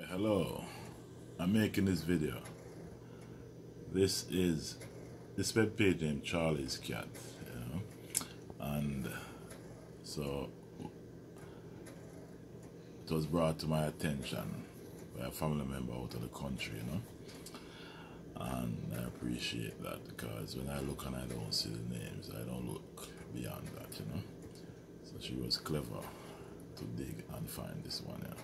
Hello, I'm making this video. This web page named Charlie's Cat, and so it was brought to my attention by a family member out of the country, and I appreciate that, because when I look and I don't see the names, I don't look beyond that, So she was clever to dig and find this one here.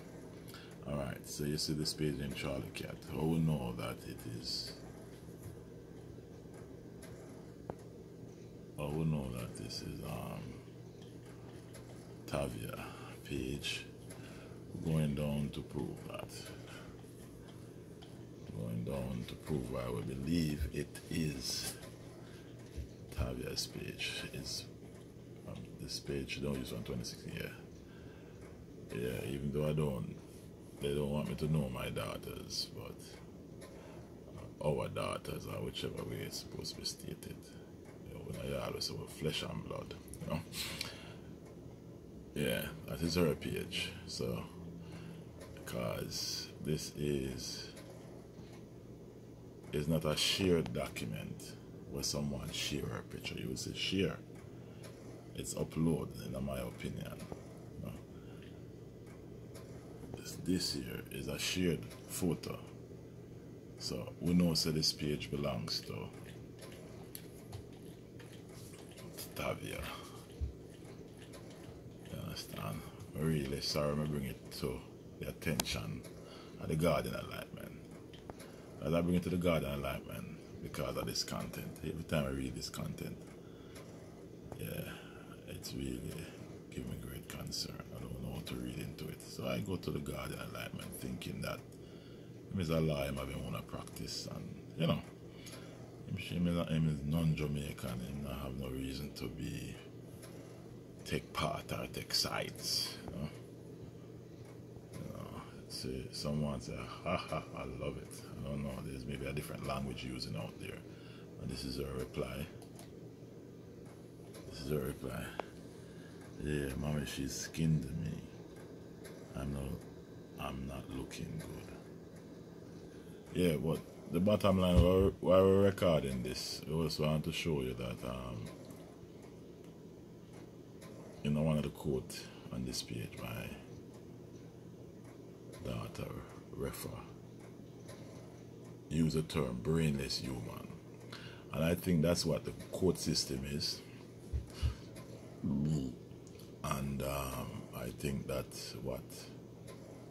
Alright, so you see this page named Charlie Cat. How we know that it is? How we know that this is Tavia page? We're going down to prove that. Going down to prove why we believe it is Tavia's page. It's this page don't use 126 here. Yeah, even though they don't want me to know my daughters, but our daughters, or whichever way it's supposed to be stated. When I always say flesh and blood, Yeah, that is her page. So, because this is not a shared document where someone share her picture. You would say share. It's upload, in my opinion. This here is a shared photo, so we know that this page belongs to Tavia. You understand? I'm really sorry I bring it to the attention of the Guardian Enlightenment. As I bring it to the Guardian Enlightenment because of this content. Every time I read this content, yeah, it's really giving me great concern. I don't know how to read into it. So I go to the Guardian Enlightenment thinking that him is a lie, him having one practice, and him is non-Jamaican, and I have no reason to take part or take sides. See, someone say, ha, I love it. I don't know, there's maybe a different language using out there. And this is her reply. This is her reply. Yeah, mommy, she's skinned me. I'm not looking good. Yeah, but the bottom line, while we're recording this, we also want to show you that, one of the quotes on this page, my daughter, Refa, use the term brainless human. And I think that's what the quote system is. And I think that's what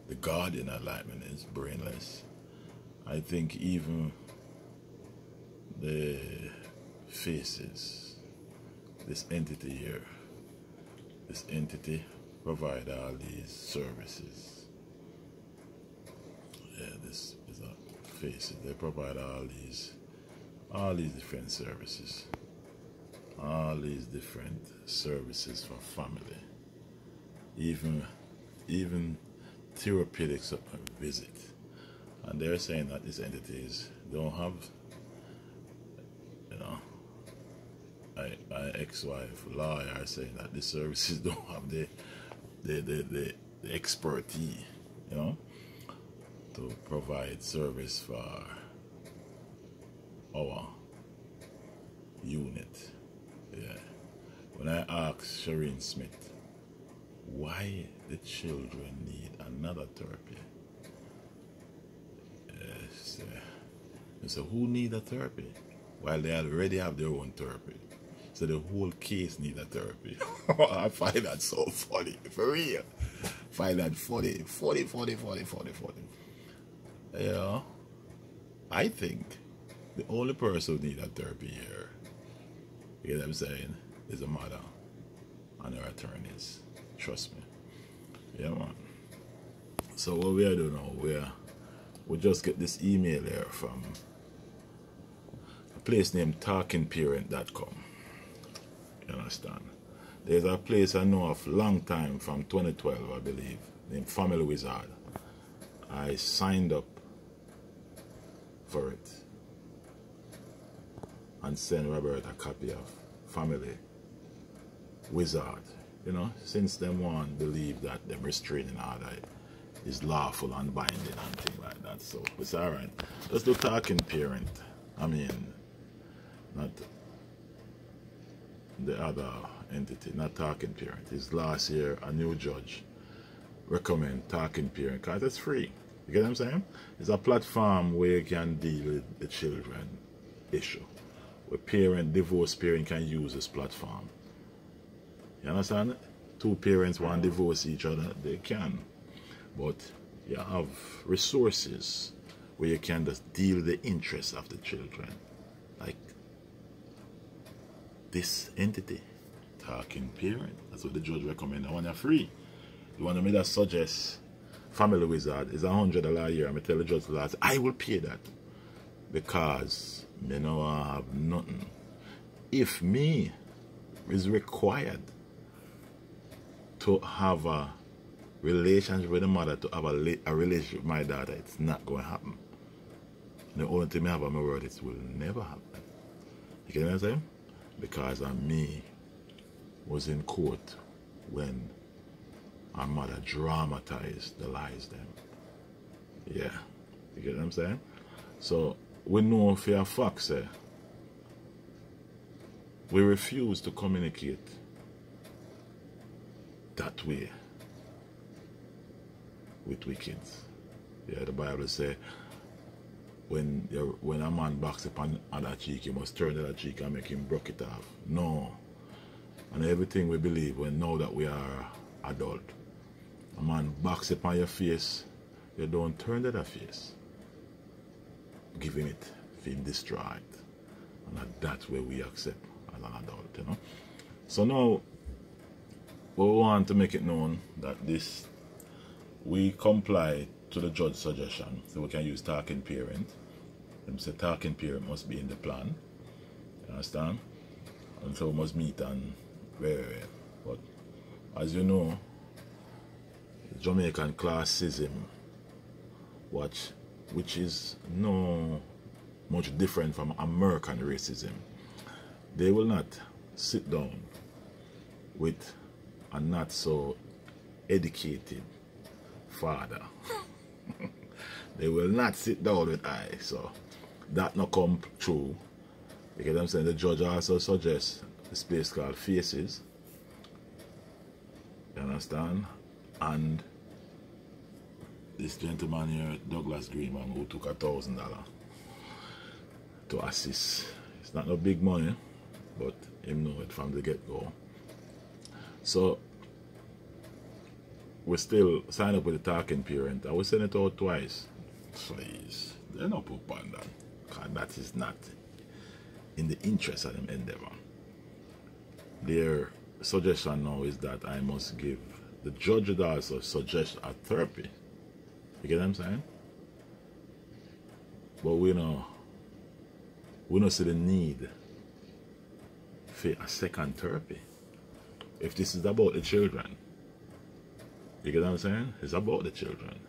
the Guardian Enlightenment is, brainless. I think even the faces, this entity here, this entity provide all these services. Yeah, this is a faces. They provide all these different services. All these different services for family. Even therapeutics visit. And they're saying that these entities don't have, my ex-wife lawyer are saying that these services don't have the expertise, to provide service for our unit. Yeah. When I asked Shireen Smith why the children need another therapy, so who need a therapy while they already have their own therapy? So the whole case need a therapy. I find that so funny, for real. Find that funny. Yeah, I think the only person who need a therapy here, you know what I'm saying, is a mother and her attorneys. Trust me. Yeah, man. So what we are doing now, we just get this email here from a place named talkingparent.com. You understand? There's a place I know of long time, from 2012, I believe, named Family Wizard. I signed up for it and sent Robert a copy of Family Wizard. Since them one believe that them restraining order is lawful and binding and things like that. So it's alright. Let's do talking parent. I mean, not the other entity, not talking parent. It's last year a new judge recommend talking parent because it's free. You get what I'm saying? It's a platform where you can deal with the children issue. Where divorced parent can use this platform. You understand? Two parents want to divorce each other, they can. But you have resources where you can just deal with the interests of the children. Like this entity, talking parent. That's what the judge recommended. I want you free. You want me to suggest Family Wizard is $100 a year. I'm tell the judge last, I will pay that. Because me no have nothing. If me is required to have a relationship with the mother, to have a relationship with my daughter, it's not going to happen. And the only thing I have on my word, it will never happen. You get what I'm saying? Because me was in court when our mother dramatized the lies them. Yeah. You get what I'm saying? So we know for a fact, we refuse to communicate that way with we kids. Yeah, the Bible says when a man backs upon other cheek, you must turn the other cheek and make him broke it off. No. And everything we believe when now that we are adult, a man backs upon your face, you don't turn the other face. Give him it, for him destroyed. And that's where we accept as an adult, you know. So now we want to make it known that we comply to the judge's suggestion, so we can use talking parent. Them say talking parent must be in the plan. You understand? And so we must meet and but as you know, Jamaican classism, which is no much different from American racism. They will not sit down with a not so educated father. They will not sit down with I. So that not come true. Because I'm saying the judge also suggests this place called Faces. You understand? And this gentleman here, Douglas Greenman, who took $1,000 to assist. It's not no big money, but him know it from the get-go. So we still sign up with the talking parent. I will send it out twice. Please, they're not put on that. Because that is not in the interest of them endeavor. Their suggestion now is that I must give the judge would also suggest a therapy. You get what I'm saying? But we don't see the need for a second therapy. If this is about the children, you get what I'm saying? It's about the children.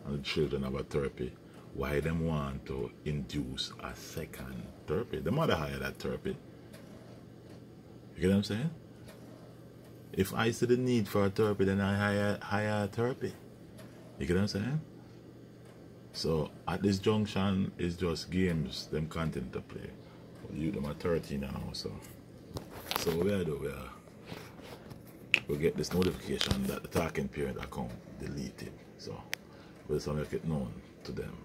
And the children have a therapy. Why them want to induce a second therapy? The mother hired that therapy. You get what I'm saying? If I see the need for a therapy, then I hire a therapy. You get what I'm saying? So at this junction, it's just games them continue to play. But you them are 13 now, so we get this notification that the talking parent account deleted. So we'll just make it known to them.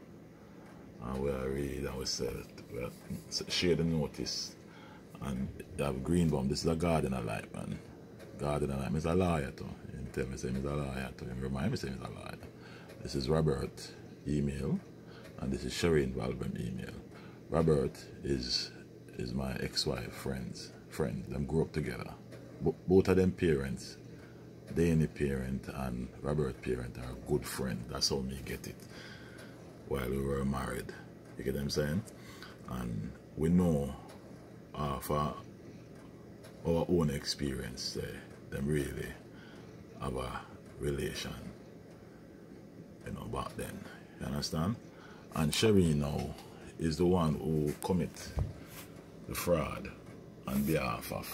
And we'll read and we'll share the notice. And you have Greenbaum, this is a gardener life, man. Gardener life, he's a lawyer too. He tell me he's a lawyer too. He remind me he's a lawyer. This is Robert email, and this is Shireen Valbram email. Robert is my ex-wife friend. Them grew up together. Both of them parents, Danny parent and Robert parent, are good friends. That's how me get it while we were married. You get what I'm saying? And we know for our own experience, them really have a relation, you know, back then. You understand? And Shireen now is the one who commit the fraud on behalf of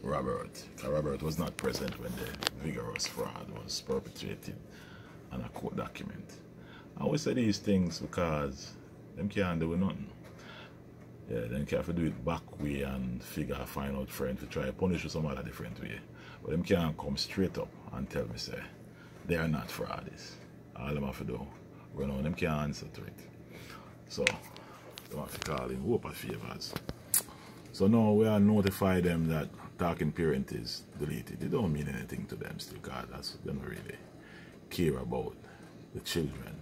Robert. Because Robert was not present when the vigorous fraud was perpetrated and a court document. I always say these things because them can't do nothing. Yeah, them can't do it back way and find out friend to try to punish you some other different way. But them can't come straight up and tell me say they are not frauds. All them have to do, run on them can't answer to it. So they have to call in whoop of favors. So now we are notify them that talking parent is deleted. It don't mean anything to them still, because they don't really care about the children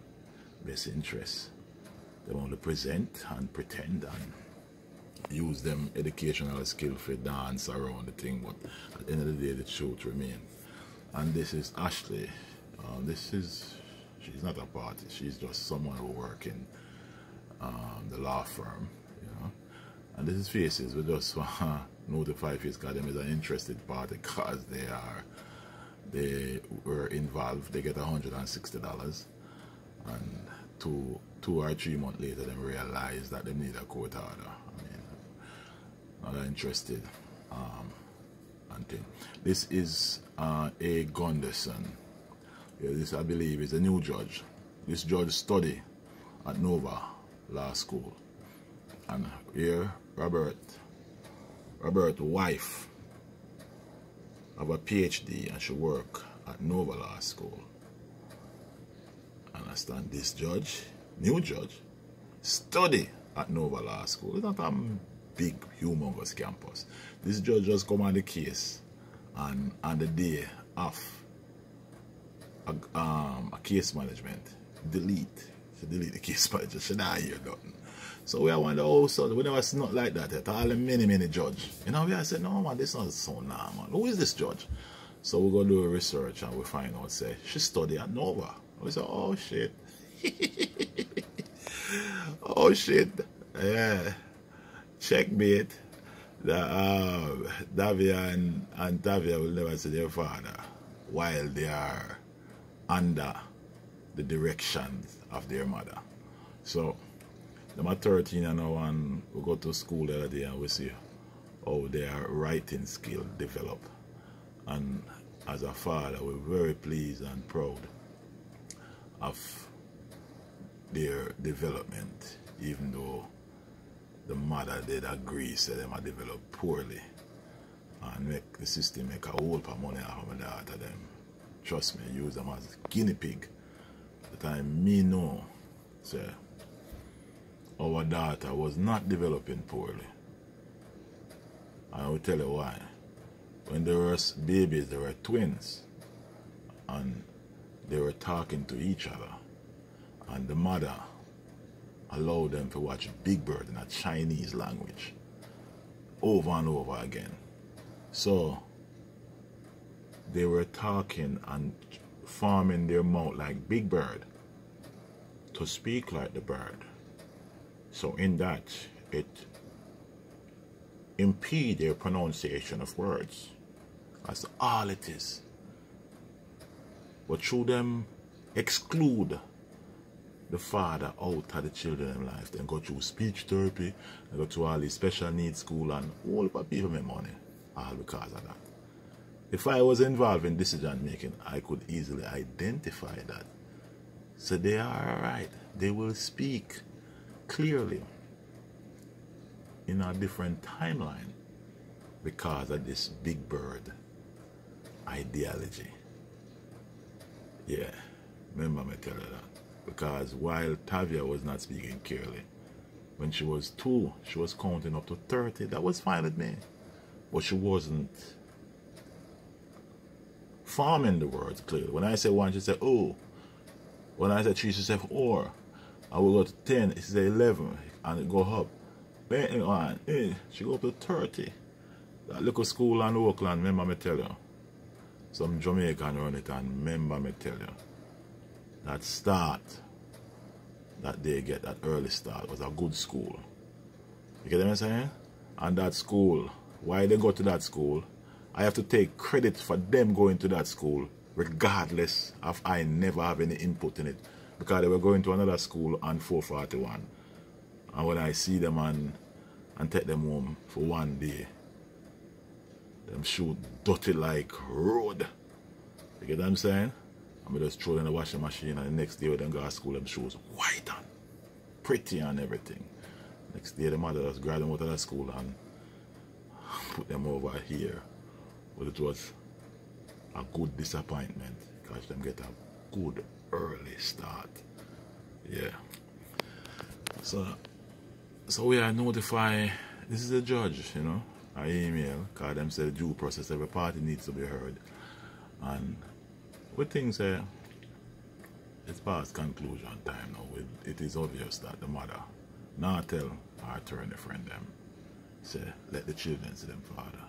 best interest. They only present and pretend and use them educational skill for dance around the thing, but at the end of the day the truth remains. And this is Ashley. She's not a party, she's just someone who works in the law firm, you know. And this is Faces. We just notify Faces because them is an interested party because they were involved. They get $160, and two or 3 months later they realize that they need a court order. I mean, not interested. And thing. This is A. Gunderson. Yeah, this I believe is a new judge. This judge studied at Nova Law School, and here Robert wife have a PhD and she work at Nova Law School. Understand, this judge, new judge, study at Nova Law School. It's not a big humongous campus. This judge just come on the case, and on the day of a case management, delete the case manager. She not hear nothing. So we wonder, oh, so we never see nothing like that at all. Many judge. You know, we I said, no man, this not so normal. Who is this judge? So we go do a research and we find out, say, she studied at Nova. We say, oh shit. Oh shit. Yeah. Checkmate. Tavia and Tavia will never see their father while they are under the directions of their mother. So them are 13 and now, and we go to school the other day and we see how their writing skill develop. And as a father, we're very pleased and proud of their development, even though the mother did agree, said them are developed poorly, and make the system make a whole lot of money out of my daughter them. Trust me, use them as guinea pig. At the time me know, say, our daughter was not developing poorly. I will tell you why. When they were babies, they were twins, and they were talking to each other, and the mother allowed them to watch Big Bird in a Chinese language over and over again. So they were talking and forming their mouth like Big Bird to speak like the bird. So in that, it impede their pronunciation of words. That's all it is. But through them exclude the father out of the children's life, then go through speech therapy, and go to all the special needs school, and all the people make money, all because of that. If I was involved in decision making, I could easily identify that. So they are alright. They will speak clearly in a different timeline because of this Big Bird ideology. Yeah, remember me tell you that. Because while Tavia was not speaking clearly, when she was 2, she was counting up to 30. That was fine with me. But she wasn't forming the words clearly. When I say 1, she said, oh. When I said 3, she said 4. I will go to 10, she said 11, and it go up. She go up to 30. That little school in Oakland, remember me tell you. Some Jamaican run it, and remember me tell you. That start that they get, that early start, was a good school. You get what I'm saying? And that school, why they go to that school, I have to take credit for them going to that school, regardless of I never have any input in it. Because they were going to another school on 441. And when I see them and take them home for one day, them shoot dirty like road. You get what I'm saying? I just throw it in the washing machine, and the next day when them go to school, them shoes white and pretty and everything. Next day the mother just grab them out of the school and put them over here. But it was a good disappointment because them get a good early start. Yeah. So we are notify, this is the judge, you know, I email, because them say the due process, every party needs to be heard. And we think it's past conclusion time now. It is obvious that the mother now tell our attorney friend them, say, let the children see them father.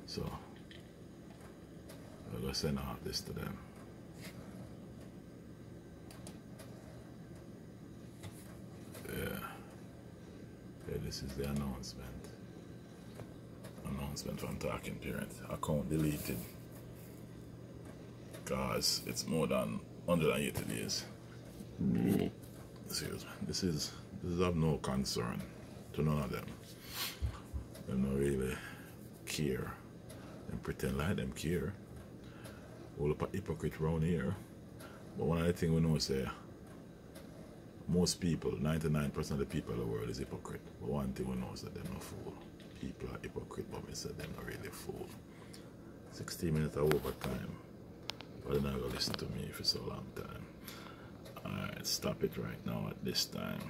So we're going to send out this to them. Yeah, this is the announcement. Announcement from Talking Parent. Account deleted. Because it's more than 180 days. Seriously, this is of no concern to none of them. They don't really care. They pretend like them care. All up a hypocrite around here. But one of the things we know is most people, 99% of the people in the world is hypocrite. But one thing we know is that they're not fool. People are hypocrite, but we said they're not really fool. 16 minutes of overtime. But they're not going to listen to me for so long time. Alright, stop it right now at this time.